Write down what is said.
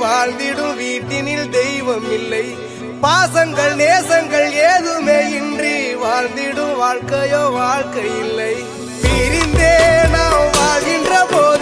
வாழ்ந்திடும் வீட்டினில் தெய்வம் இல்லை. பாசங்கள் நேசங்கள் ஏதுமே இன்றி வாழ்ந்திடும் வாழ்க்கையோ வாழ்க்கை இல்லை. பிரிந்தே நாம் வாழ்கின்ற போது